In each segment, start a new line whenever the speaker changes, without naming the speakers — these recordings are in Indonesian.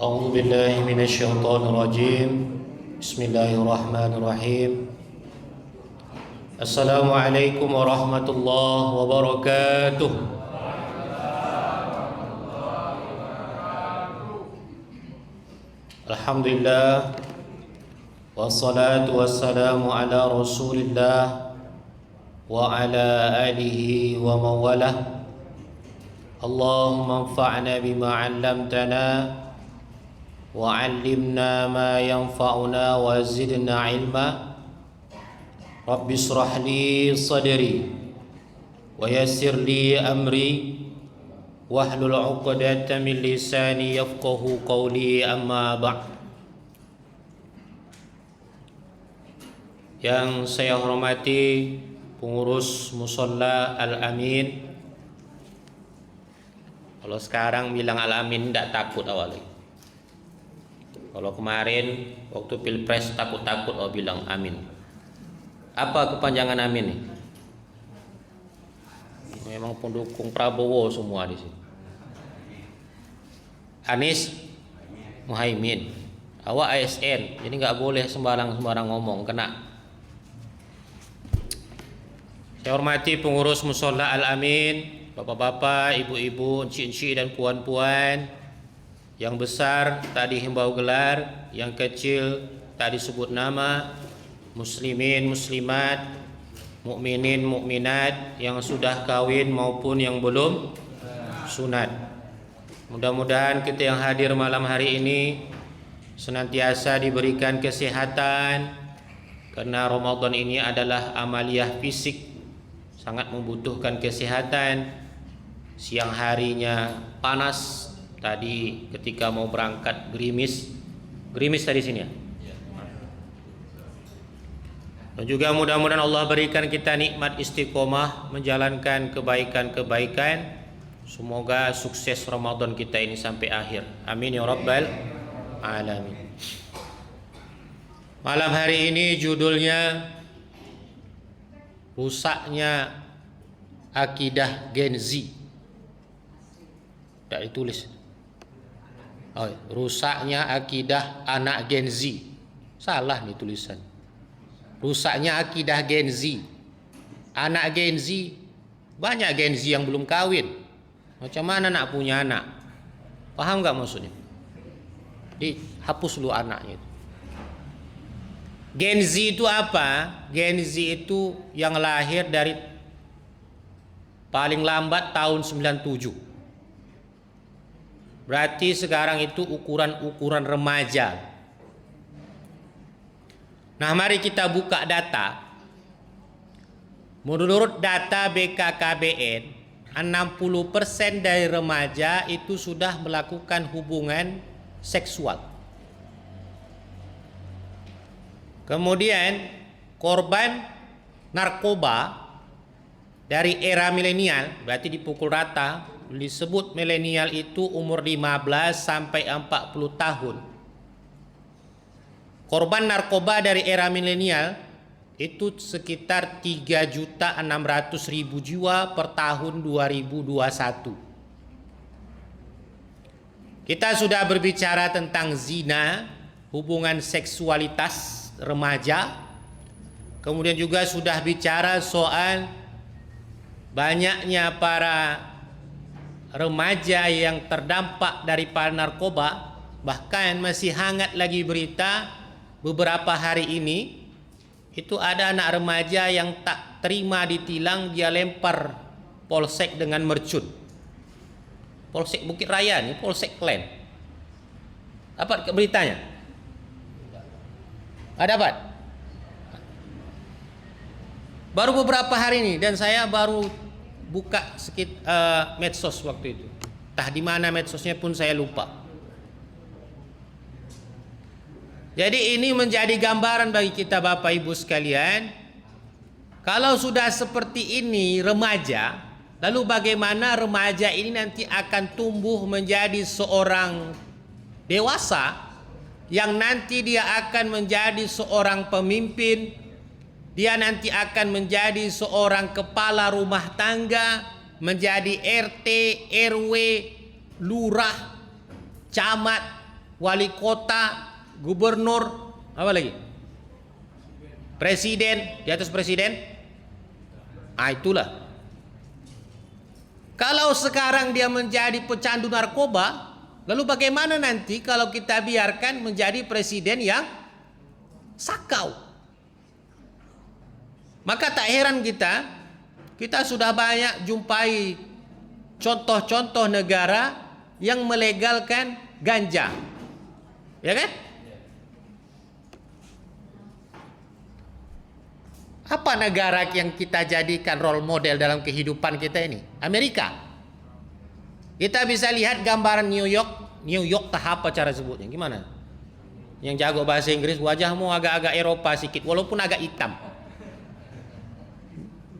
أعوذ بالله من الشيطان الرجيم بسم الله الرحمن الرحيم السلام عليكم ورحمة الله وبركاته الحمد لله والصلاة والسلام على رسول الله وعلى آله ومن والاه اللهم انفعنا بما علمتنا وعلمنا ما ينفعنا وزدنا علما رب اشرح لي صدري ويسر لي أمري واحلل عقدة من لساني يفقه قولي أما بعد. Yang saya hormati pengurus Musholla Al-Amin. Kalau sekarang bilang Al-Amin tidak takut awalnya. Kalau kemarin waktu pilpres takut-takut bilang Amin. Apa kepanjangan Amin nih? Memang pendukung Prabowo semua di sini. Anies Muhaimin. Awak ASN, jadi nggak boleh sembarang ngomong, kena. Saya hormati pengurus Musholla Al-Amin, bapak-bapak, ibu-ibu, encik-encik dan puan-puan. Yang besar tadi himbau gelar, yang kecil tadi sebut nama, muslimin, muslimat, mukminin, mukminat, yang sudah kawin maupun yang belum sunat. Mudah-mudahan kita yang hadir malam hari ini senantiasa diberikan kesehatan, karena Ramadan ini adalah amaliyah fisik, sangat membutuhkan kesehatan. Siang harinya panas, tadi ketika mau berangkat gerimis tadi sini ya. Dan juga mudah-mudahan Allah berikan kita nikmat istiqomah menjalankan kebaikan-kebaikan. Semoga sukses Ramadan kita ini sampai akhir. Amin ya rabbal alamin. Malam hari ini judulnya rusaknya akidah Gen Z. Tidak ditulis. Rusaknya akidah anak Gen Z. Salah nih tulisan. Rusaknya akidah Gen Z. Anak Gen Z, banyak Gen Z yang belum kawin. Macam mana nak punya anak? Paham nggak maksudnya? Dihapus dulu anaknya itu. Gen Z itu apa? Gen Z itu yang lahir dari paling lambat tahun 97. Berarti sekarang itu ukuran remaja. Nah, mari kita buka data. Menurut data BKKBN, 60% dari remaja itu sudah melakukan hubungan seksual. Kemudian korban narkoba dari era milenial, berarti dipukul rata, disebut milenial itu umur 15 sampai 40 tahun. Korban narkoba dari era milenial itu sekitar 3.600.000 jiwa per tahun 2021. Kita sudah berbicara tentang zina, hubungan seksualitas remaja. Kemudian juga sudah bicara soal banyaknya para remaja yang terdampak daripada narkoba. Bahkan masih hangat lagi berita beberapa hari ini, itu ada anak remaja yang tak terima ditilang, dia lempar polsek dengan mercun. Polsek Bukit Raya nih, polsek Klen. Dapat beritanya? Dapat. Baru beberapa hari ini, dan saya baru buka medsos waktu itu. Entah di mana medsosnya pun saya lupa. Jadi ini menjadi gambaran bagi kita Bapak Ibu sekalian. Kalau sudah seperti ini remaja, lalu bagaimana remaja ini nanti akan tumbuh menjadi seorang dewasa yang nanti dia akan menjadi seorang pemimpin, dia nanti akan menjadi seorang kepala rumah tangga, menjadi RT, RW, lurah, camat, wali kota, gubernur, apa lagi? Presiden, di atas presiden. Itulah. Kalau sekarang dia menjadi pecandu narkoba, lalu bagaimana nanti kalau kita biarkan menjadi presiden yang sakau? Maka tak heran kita sudah banyak jumpai contoh-contoh negara yang melegalkan ganja. Ya kan? Apa negara yang kita jadikan role model dalam kehidupan kita ini? Amerika. Kita bisa lihat gambaran New York tahap apa cara sebutnya? Gimana? Yang jago bahasa Inggris, wajahmu agak-agak Eropa sedikit, walaupun agak hitam.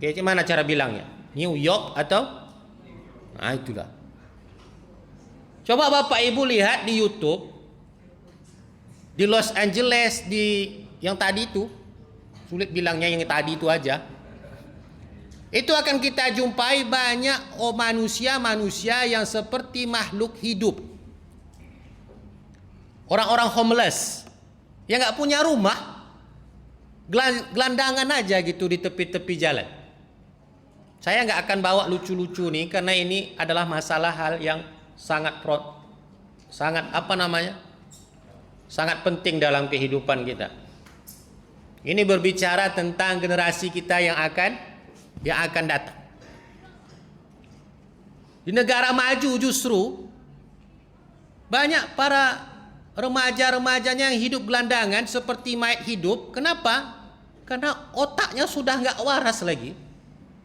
Gimana cara bilangnya? New York atau? Itulah. Coba Bapak Ibu lihat di YouTube, di Los Angeles, di yang tadi itu, sulit bilangnya yang tadi itu aja. Itu akan kita jumpai banyak manusia-manusia yang seperti makhluk hidup. Orang-orang homeless yang nggak punya rumah, gelandangan aja gitu di tepi-tepi jalan. Saya nggak akan bawa lucu-lucu nih karena ini adalah masalah hal yang sangat penting dalam kehidupan kita. Ini berbicara tentang generasi kita yang akan datang. Di negara maju justru banyak para remaja-remajanya yang hidup gelandangan seperti mayat hidup. Kenapa? Karena otaknya sudah nggak waras lagi.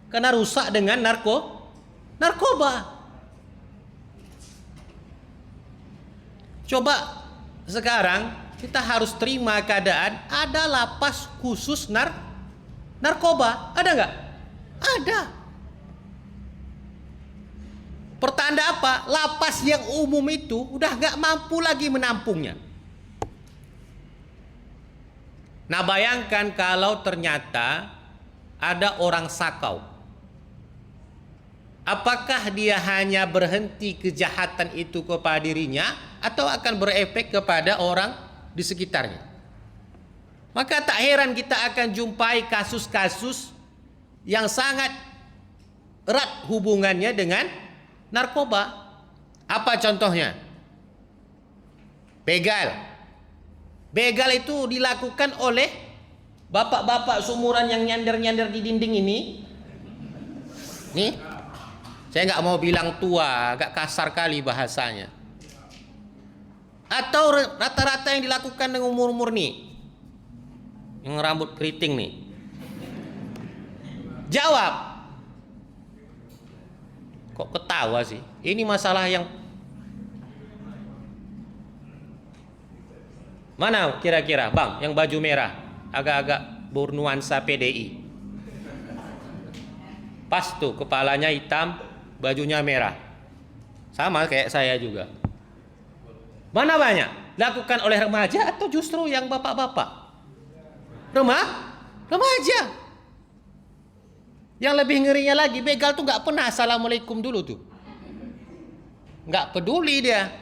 Karena rusak dengan narkoba. Coba sekarang kita harus terima keadaan ada lapas khusus narkoba. Ada nggak? Ada. Pertanda apa? Lapas yang umum itu udah nggak mampu lagi menampungnya. Nah, bayangkan kalau ternyata ada orang sakau. Apakah dia hanya berhenti kejahatan itu kepada dirinya atau akan berefek kepada orang di sekitarnya? Maka tak heran kita akan jumpai kasus-kasus yang sangat erat hubungannya dengan narkoba. Apa contohnya? Begal. Begal itu dilakukan oleh bapak-bapak seumuran yang nyander-nyander di dinding ini. Nih, saya nggak mau bilang tua, agak kasar kali bahasanya. Atau rata-rata yang dilakukan dengan umur-umur nih, yang rambut keriting nih. Jawab. Kok ketawa sih? Ini masalah yang mana kira-kira, Bang? Yang baju merah, agak-agak bernuansa PDI. Pas tuh, kepalanya hitam, bajunya merah. Sama kayak saya juga. Mana banyak? Lakukan oleh remaja atau justru yang bapak-bapak? Remaja. Yang lebih ngerinya lagi, begal tuh gak pernah assalamualaikum dulu tuh. Gak peduli dia.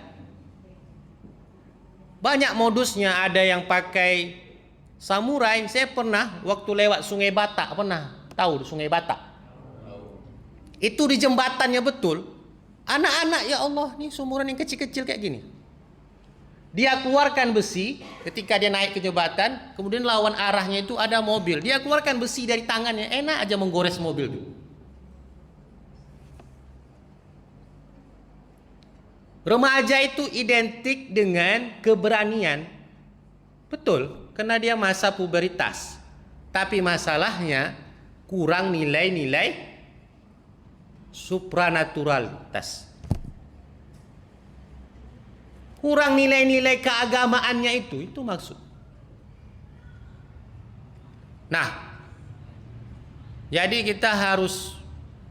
Banyak modusnya, ada yang pakai samurai. Saya pernah waktu lewat Sungai Batak, pernah tahu Sungai Batak? Itu di jembatannya betul. Anak-anak, ya Allah, nih seumuran yang kecil-kecil kayak gini. Dia keluarkan besi ketika dia naik ke jembatan, kemudian lawan arahnya itu ada mobil. Dia keluarkan besi dari tangannya, enak aja menggores mobil itu. Remaja itu identik dengan keberanian. Betul, karena dia masa puberitas. Tapi masalahnya kurang nilai-nilai supranaturalitas. Kurang nilai-nilai keagamaannya itu maksud. Nah, jadi kita harus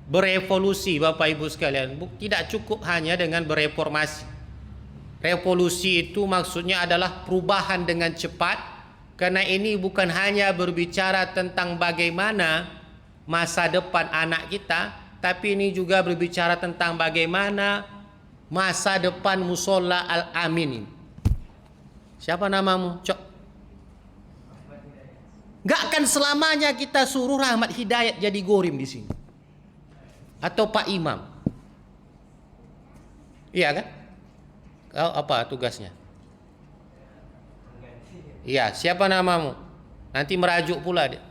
berevolusi Bapak Ibu sekalian. Tidak cukup hanya dengan bereformasi. Revolusi itu maksudnya adalah perubahan dengan cepat. Karena ini bukan hanya berbicara tentang bagaimana masa depan anak kita, tapi ini juga berbicara tentang bagaimana masa depan Musola Al-Amin. Siapa namamu? Cok. Gak akan selamanya kita suruh Rahmat Hidayat jadi gorim di sini. Atau Pak Imam. Iya kan? Kau apa tugasnya? Iya, siapa namamu? Nanti merajuk pula dia.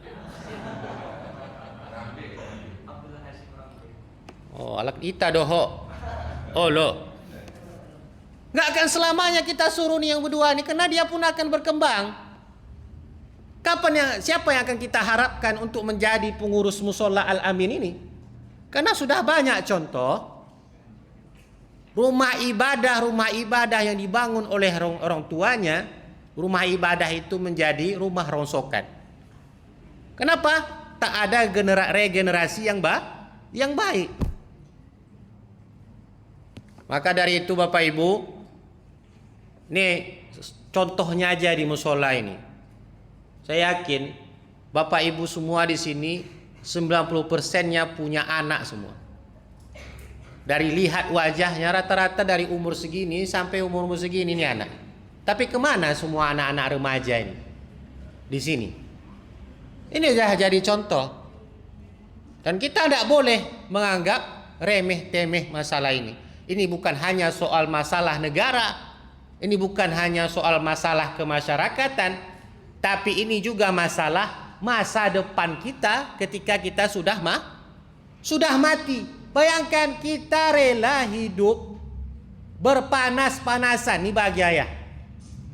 Oh, alak kita doho. Oh lo. Gak akan selamanya kita suruh nih yang berdua nih, karena dia pun akan berkembang. Siapa yang akan kita harapkan untuk menjadi pengurus musola Al-Amin ini? Karena sudah banyak contoh rumah ibadah yang dibangun oleh orang tuanya, rumah ibadah itu menjadi rumah rongsokan. Kenapa? Tak ada regenerasi yang baik. Maka dari itu Bapak Ibu, nih contohnya aja di musola ini. Saya yakin Bapak Ibu semua di sini 90%-nya punya anak semua. Dari lihat wajahnya rata-rata dari umur segini sampai umur segini nih anak. Tapi kemana semua anak-anak remaja ini? Di sini. Ini sudah jadi contoh. Dan kita tidak boleh menganggap remeh-temeh masalah ini. Ini bukan hanya soal masalah negara, ini bukan hanya soal masalah kemasyarakatan, tapi ini juga masalah masa depan kita ketika kita sudah mati. Bayangkan kita rela hidup berpanas-panasan, ini bagi ayah.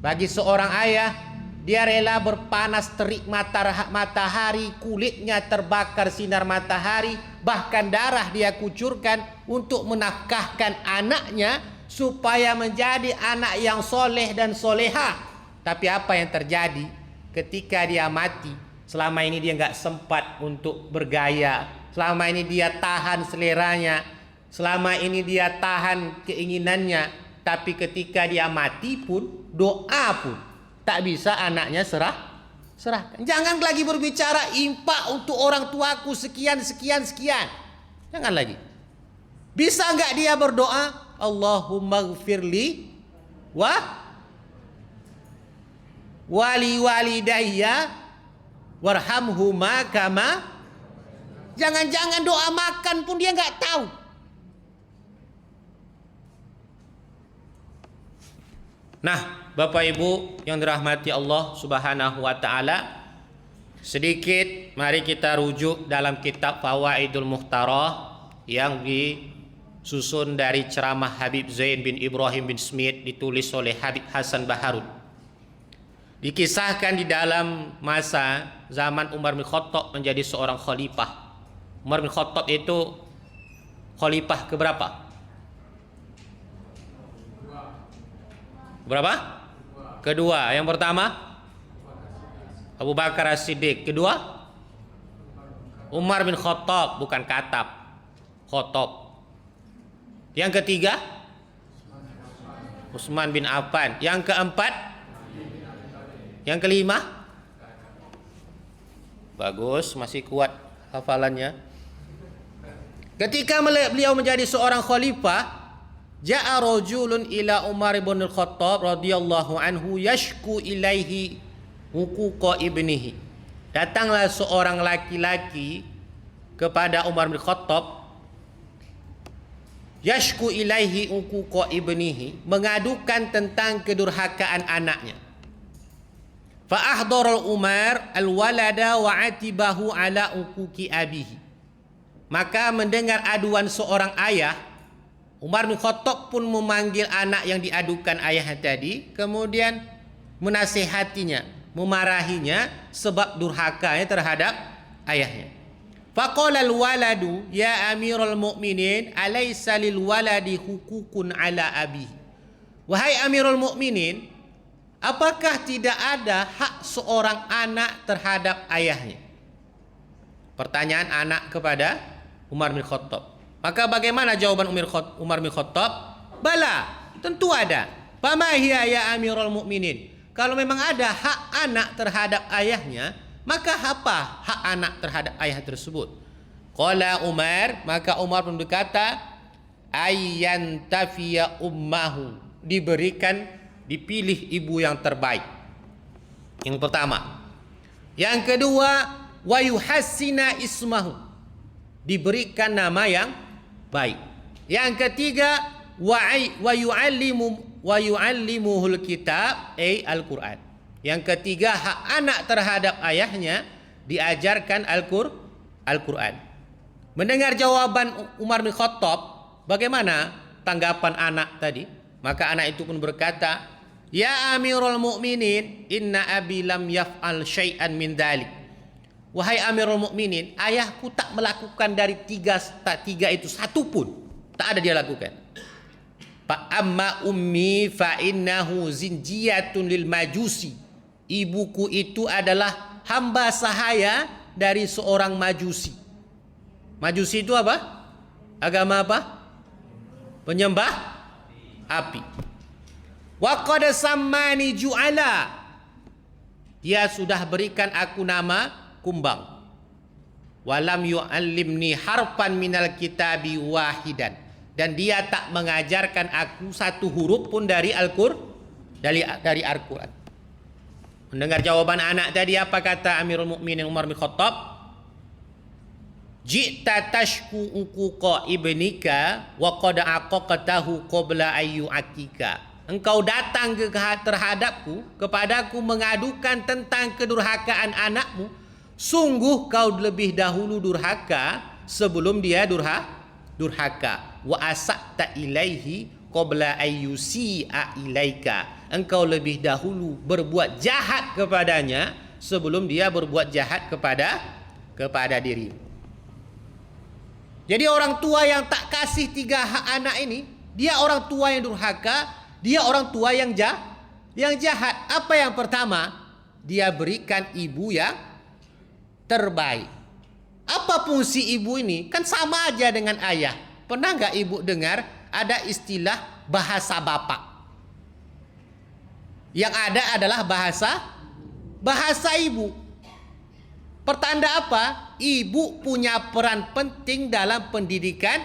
Bagi seorang ayah, dia rela berpanas terik matahari, kulitnya terbakar sinar matahari, bahkan darah dia kucurkan untuk menafkahkan anaknya supaya menjadi anak yang soleh dan soleha. Tapi apa yang terjadi ketika dia mati? Selama ini dia nggak sempat untuk bergaya, selama ini dia tahan seleranya, selama ini dia tahan keinginannya. Tapi ketika dia mati pun, doa pun tak bisa anaknya serahkan. Jangan lagi berbicara impak untuk orang tuaku sekian. Jangan lagi. Bisa enggak dia berdoa, Allahumma gfirli wali walidayya warhamhuma kama. Jangan-jangan doa makan pun dia enggak tahu. Nah, Bapak Ibu yang dirahmati Allah Subhanahu wa taala, sedikit mari kita rujuk dalam kitab Fawaidul Mukhtarah yang disusun dari ceramah Habib Zain bin Ibrahim bin Smith, ditulis oleh Habib Hasan Baharud. Dikisahkan di dalam masa zaman Umar bin Khattab menjadi seorang khalifah. Umar bin Khattab itu khalifah keberapa? Berapa? Kedua. Yang pertama Abu Bakar As-Siddiq. Kedua Umar bin Khattab, bukan Khattab, Khattab. Yang ketiga Utsman bin Affan. Yang keempat, yang kelima, bagus, masih kuat hafalannya. Ketika beliau menjadi seorang khalifah, ja'a rajulun ila Umar bin Al-Khattab radhiyallahu anhu yashku ilaihi huquqa ibnihi. Datanglah seorang laki-laki kepada Umar bin Khattab, yashku ilaihi huquqa ibnihi, mengadukan tentang kedurhakaan anaknya. Fa ahdara Umar al-walada wa atibahu ala huquqi abihi. Maka mendengar aduan seorang ayah, Umar bin Khattab pun memanggil anak yang diadukan ayahnya tadi, kemudian menasihatinya, memarahinya sebab durhakanya terhadap ayahnya. Faqala al-waladu ya Amirul Mukminin alaysa lil waladi hukukun ala abihi. Wahai Amirul Mukminin, apakah tidak ada hak seorang anak terhadap ayahnya? Pertanyaan anak kepada Umar bin Khattab. Maka bagaimana jawaban Umar bin Khattab? Bala, tentu ada. Fama hiya ya Amirul Mukminin. Kalau memang ada hak anak terhadap ayahnya, maka apa hak anak terhadap ayah tersebut? Qala Umar, maka Umar pun berkata, ayyan tafiya ummahu, diberikan dipilih ibu yang terbaik. Yang pertama. Yang kedua, wa yuhassina ismahu, diberikan nama yang baik. Yang ketiga, wa yu'allimuhul kitab Al-Quran. Yang ketiga, hak anak terhadap ayahnya diajarkan Al-Quran. Mendengar jawaban Umar bin Khattab, bagaimana tanggapan anak tadi? Maka anak itu pun berkata, "Ya Amirul Mukminin, inna abi lam yaf'al syai'an min dhalik." Wahai Amirul Mukminin, ayahku tak melakukan dari tiga itu satu pun. Tak ada dia lakukan. Fa amma ummi fa innahu zinjiyatun lil majusi. Ibuku itu adalah hamba sahaya dari seorang majusi. Majusi itu apa? Agama apa? Penyembah api. Wa qad sammani ju'ala. Dia sudah berikan aku nama kumbang. Walam yu'allimni harfan minal kitabi wahidan. Dan dia tak mengajarkan aku satu huruf pun dari dari Al-Quran. Mendengar jawaban anak tadi, apa kata Amirul Mukminin Umar bin Khattab? Ji'ta tashku uquqa ibnika wa qad aqaqtahu qabla ayyu akika. Engkau datang terhadapku, kepadaku mengadukan tentang kedurhakaan anakmu. Sungguh kau lebih dahulu durhaka sebelum dia durhaka. Wa asaqta ilaihi qabla ayyusi'a ilaika. Engkau lebih dahulu berbuat jahat kepadanya sebelum dia berbuat jahat kepada dirimu. Jadi orang tua yang tak kasih tiga hak anak ini, dia orang tua yang durhaka, dia orang tua yang jahat. Apa yang pertama? Dia berikan ibu yang terbaik. Apa fungsi ibu ini? Kan sama aja dengan ayah. Pernah nggak ibu dengar ada istilah bahasa bapak? Yang ada adalah bahasa ibu. Pertanda apa? Ibu punya peran penting dalam pendidikan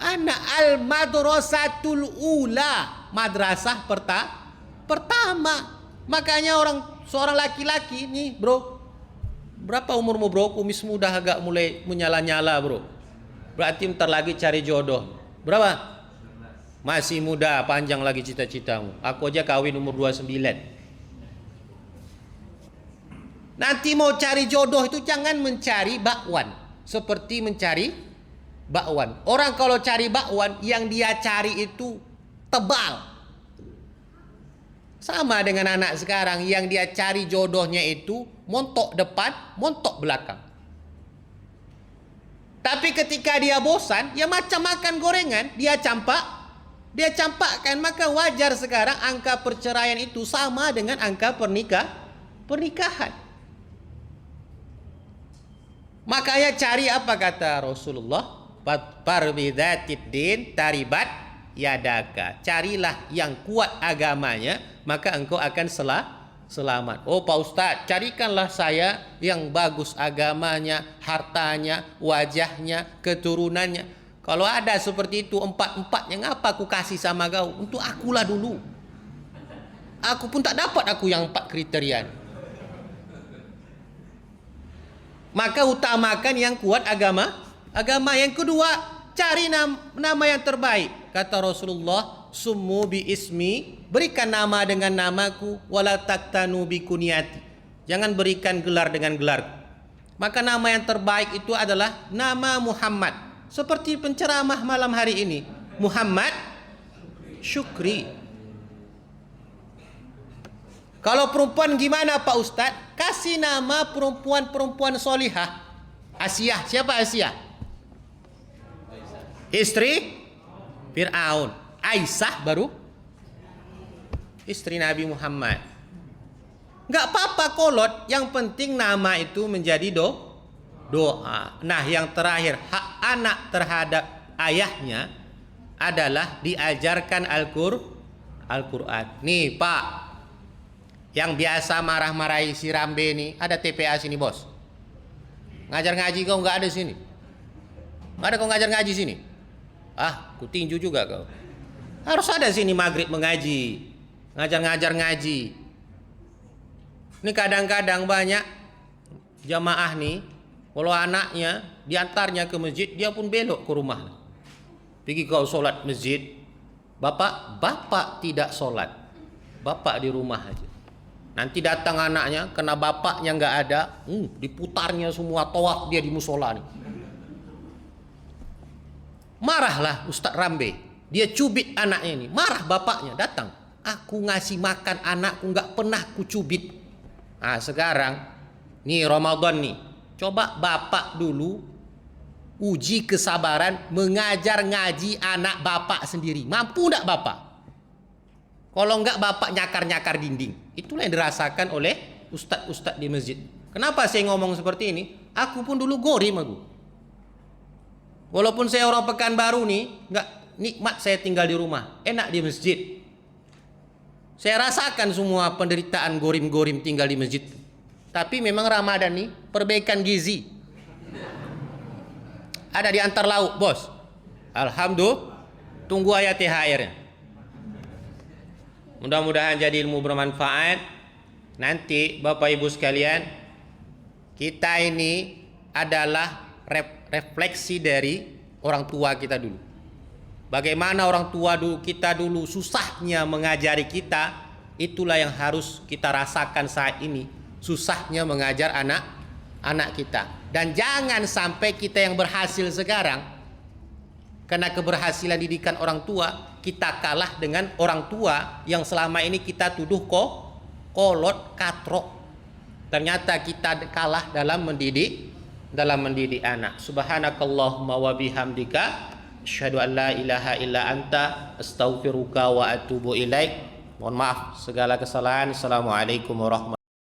anak. Al-madrasatul ula, madrasah pertama. Makanya seorang laki-laki nih, bro. Berapa umurmu, bro? Kumismu udah agak mulai menyala-nyala, bro. Berarti bentar lagi cari jodoh. Berapa? Masih muda, panjang lagi cita-citamu. Aku aja kawin umur 29. Nanti mau cari jodoh itu jangan mencari bakwan. Seperti mencari bakwan. Orang kalau cari bakwan, yang dia cari itu tebal. Sama dengan anak sekarang, yang dia cari jodohnya itu montok depan, montok belakang. Tapi ketika dia bosan, ya macam makan gorengan, dia campakkan. Maka wajar sekarang angka perceraian itu sama dengan angka pernikahan. Makanya cari apa kata Rasulullah? Parbidatid din taribat yadaka. Carilah yang kuat agamanya, maka engkau akan selamat. Oh Pak Ustadz, carikanlah saya yang bagus agamanya, hartanya, wajahnya, keturunannya. Kalau ada seperti itu empat-empatnya, ngapa aku kasih sama kau? Untuk akulah dulu. Aku pun tak dapat aku yang 4 kriteria. Maka utamakan yang kuat agama. Yang kedua, cari nama yang terbaik. Kata Rasulullah, summu bi ismi, berikan nama dengan namaku, wala taktanu bi kunyati. Jangan berikan gelar dengan gelar. Maka nama yang terbaik itu adalah nama Muhammad. Seperti penceramah malam hari ini, Muhammad Syukri. Kalau perempuan gimana Pak Ustadz? Kasih nama perempuan solihah. Asiyah. Siapa Asiyah? Istri Fir'aun. Aisyah baru istri Nabi Muhammad. Nggak apa-apa kolot. Yang penting nama itu menjadi doa. Nah yang terakhir, hak anak terhadap ayahnya adalah diajarkan Al-Quran. Nih Pak, yang biasa marah-marahi si Rambe ini, ada TPA sini bos. Ngajar ngaji kau nggak ada sini. Nggak ada kau ngajar ngaji sini. Ah, ku tinju juga kau. Harus ada sini maghrib mengaji. ngajar-ngajar ngaji. Ini kadang-kadang banyak jamaah nih, kalau anaknya diantarnya ke masjid, dia pun belok ke rumah. Pergi kau solat masjid, bapak tidak solat, bapak di rumah aja. Nanti datang anaknya, kena bapaknya nggak ada, diputarnya semua tawaf dia di musola nih. Marahlah Ustadz Rambe, dia cubit anaknya ini, marah bapaknya datang. Aku ngasih makan anakku nggak pernah ku cubit. Nah sekarang, nih Ramadan nih, coba bapak dulu uji kesabaran mengajar ngaji anak bapak sendiri. Mampu enggak bapak? Kalau enggak bapak nyakar-nyakar dinding. Itulah yang dirasakan oleh ustadz-ustadz di masjid. Kenapa saya ngomong seperti ini? Aku pun dulu gorim aku. Walaupun saya orang Pekanbaru nih, enggak nikmat saya tinggal di rumah, enak di masjid. Saya rasakan semua penderitaan gorim-gorim tinggal di masjid. Tapi memang Ramadan nih perbaikan gizi. Ada di antar lauk, bos. Alhamdulillah. Tunggu ayat THR-nya. Mudah-mudahan jadi ilmu bermanfaat. Nanti Bapak Ibu sekalian, kita ini adalah refleksi dari orang tua kita dulu. Bagaimana orang tua kita dulu susahnya mengajari kita, itulah yang harus kita rasakan saat ini. Susahnya mengajar anak kita. Dan jangan sampai kita yang berhasil sekarang, karena keberhasilan didikan orang tua, kita kalah dengan orang tua yang selama ini kita tuduh kolot, katrok. Ternyata kita kalah dalam mendidik anak. Subhanakallahumma wa bihamdika asyhadu an la ilaha illa anta astaghfiruka wa atubu ilaik. Mohon maaf segala kesalahan. Assalamualaikum warahmatullahi wabarakatuh.